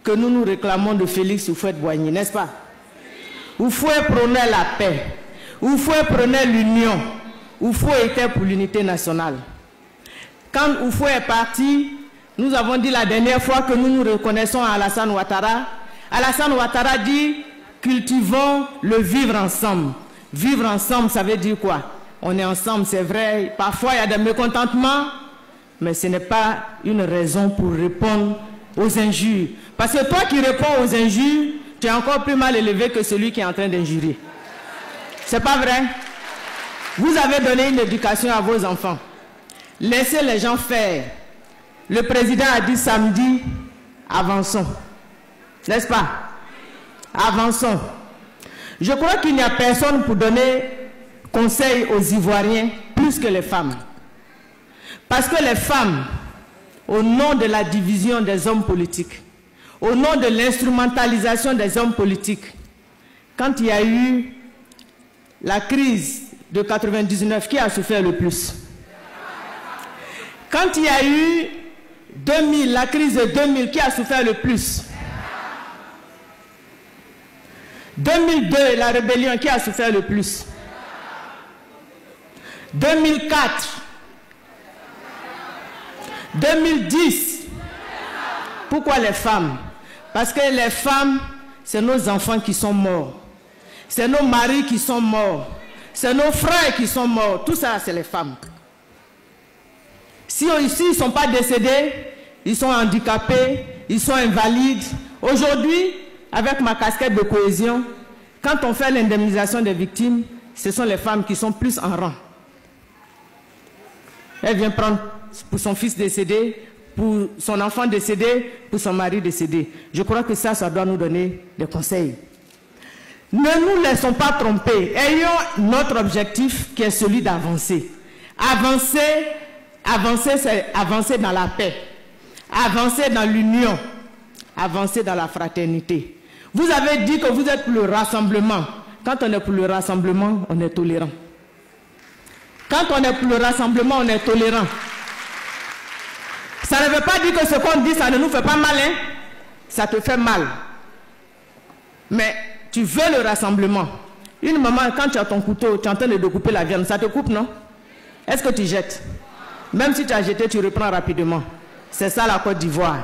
que nous nous réclamons de Félix Houphouët-Boigny, n'est-ce pas? Houphouët prônait la paix, Houphouët prônait l'union, Houphouët était pour l'unité nationale. Quand Houphouët est parti, nous avons dit la dernière fois que nous nous reconnaissons à Alassane Ouattara. Alassane Ouattara dit « Cultivons le vivre ensemble ». Vivre ensemble, ça veut dire quoi? On est ensemble, c'est vrai. Parfois, il y a des mécontentements, mais ce n'est pas une raison pour répondre aux injures. Parce que toi qui réponds aux injures, tu es encore plus mal élevé que celui qui est en train d'injurer. C'est pas vrai? Vous avez donné une éducation à vos enfants. Laissez les gens faire. Le président a dit samedi, avançons. N'est-ce pas? Avançons. Je crois qu'il n'y a personne pour donner conseil aux Ivoiriens plus que les femmes. Parce que les femmes, au nom de la division des hommes politiques, au nom de l'instrumentalisation des hommes politiques, quand il y a eu la crise de 99, qui a souffert le plus? Quand il y a eu 2000, la crise de 2000, qui a souffert le plus? 2002, la rébellion, qui a souffert le plus? 2004, 2010. Pourquoi les femmes? Parce que les femmes, c'est nos enfants qui sont morts. C'est nos maris qui sont morts. C'est nos frères qui sont morts. Tout ça, c'est les femmes. Si ici, ils ne sont pas décédés, ils sont handicapés, ils sont invalides. Aujourd'hui, avec ma casquette de cohésion, quand on fait l'indemnisation des victimes, ce sont les femmes qui sont plus en rang. Elle vient prendre pour son fils décédé, pour son enfant décédé, pour son mari décédé. Je crois que ça doit nous donner des conseils. Ne nous laissons pas tromper. Ayons notre objectif qui est celui d'avancer. Avancer, c'est avancer dans la paix. Avancer dans l'union. Avancer dans la fraternité. Vous avez dit que vous êtes pour le rassemblement. Quand on est pour le rassemblement, on est tolérant. Quand on est pour le rassemblement, on est tolérant. Ça ne veut pas dire que ce qu'on dit, ça ne nous fait pas mal, hein? Ça te fait mal. Mais tu veux le rassemblement. Une maman, quand tu as ton couteau, tu es en train de découper la viande, ça te coupe, non? Est-ce que tu jettes? Même si tu as jeté, tu reprends rapidement. C'est ça la Côte d'Ivoire.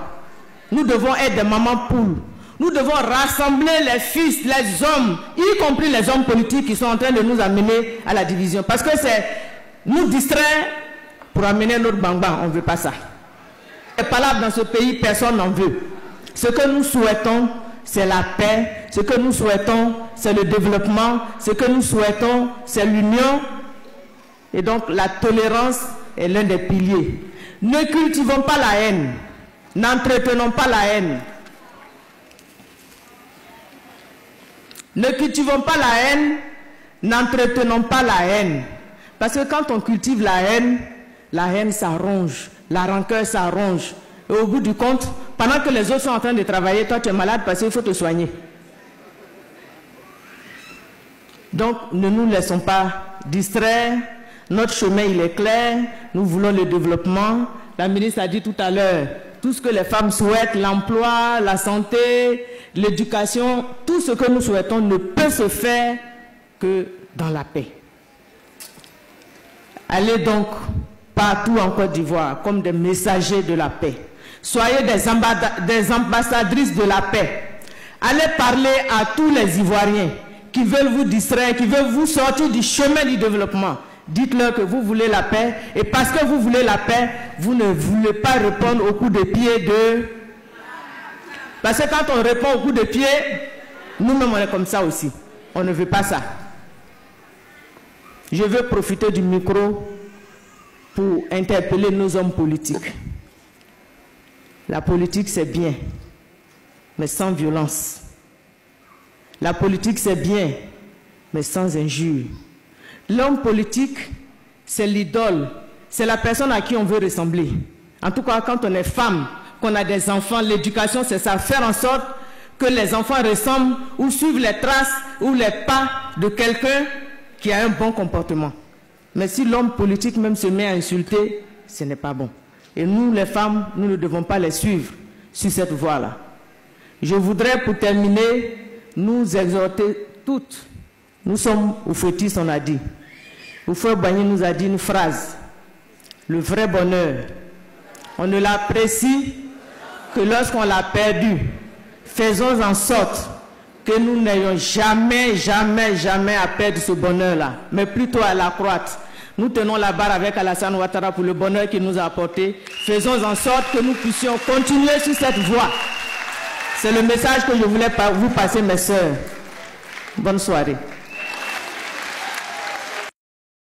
Nous devons être des mamans poules. Nous devons rassembler les fils, les hommes, y compris les hommes politiques qui sont en train de nous amener à la division. Parce que c'est nous distraire pour amener notre bang-bang. On ne veut pas ça. Les palabres dans ce pays, personne n'en veut. Ce que nous souhaitons, c'est la paix. Ce que nous souhaitons, c'est le développement. Ce que nous souhaitons, c'est l'union. Et donc, la tolérance est l'un des piliers. Ne cultivons pas la haine. N'entretenons pas la haine. Ne cultivons pas la haine. N'entretenons pas la haine. Parce que quand on cultive la haine, ça ronge. La rancœur, ça ronge. Et au bout du compte, pendant que les autres sont en train de travailler, toi tu es malade parce qu'il faut te soigner. Donc, ne nous laissons pas distraire. Notre chemin, il est clair. Nous voulons le développement. La ministre a dit tout à l'heure, tout ce que les femmes souhaitent, l'emploi, la santé, l'éducation, tout ce que nous souhaitons ne peut se faire que dans la paix. Allez donc partout en Côte d'Ivoire comme des messagers de la paix. Soyez des ambassadrices de la paix. Allez parler à tous les Ivoiriens qui veulent vous distraire, qui veulent vous sortir du chemin du développement. Dites-leur que vous voulez la paix, et parce que vous voulez la paix, vous ne voulez pas répondre au coup de pied de... Parce que quand on répond au coup de pied, nous-mêmes on est comme ça aussi. On ne veut pas ça. Je veux profiter du micro pour interpeller nos hommes politiques. La politique c'est bien, mais sans violence. La politique c'est bien, mais sans injure. L'homme politique, c'est l'idole, c'est la personne à qui on veut ressembler. En tout cas, quand on est femme, qu'on a des enfants, l'éducation, c'est ça, faire en sorte que les enfants ressemblent ou suivent les traces ou les pas de quelqu'un qui a un bon comportement. Mais si l'homme politique même se met à insulter, ce n'est pas bon. Et nous, les femmes, nous ne devons pas les suivre sur cette voie-là. Je voudrais, pour terminer, nous exhorter toutes. Nous sommes oufouettistes, on a dit. Houphouët-Boigny nous a dit une phrase. Le vrai bonheur, on ne l'apprécie que lorsqu'on l'a perdu. Faisons en sorte que nous n'ayons jamais, jamais, jamais à perdre ce bonheur-là, mais plutôt à l'accroître. Nous tenons la barre avec Alassane Ouattara pour le bonheur qu'il nous a apporté. Faisons en sorte que nous puissions continuer sur cette voie. C'est le message que je voulais vous passer, mes sœurs. Bonne soirée.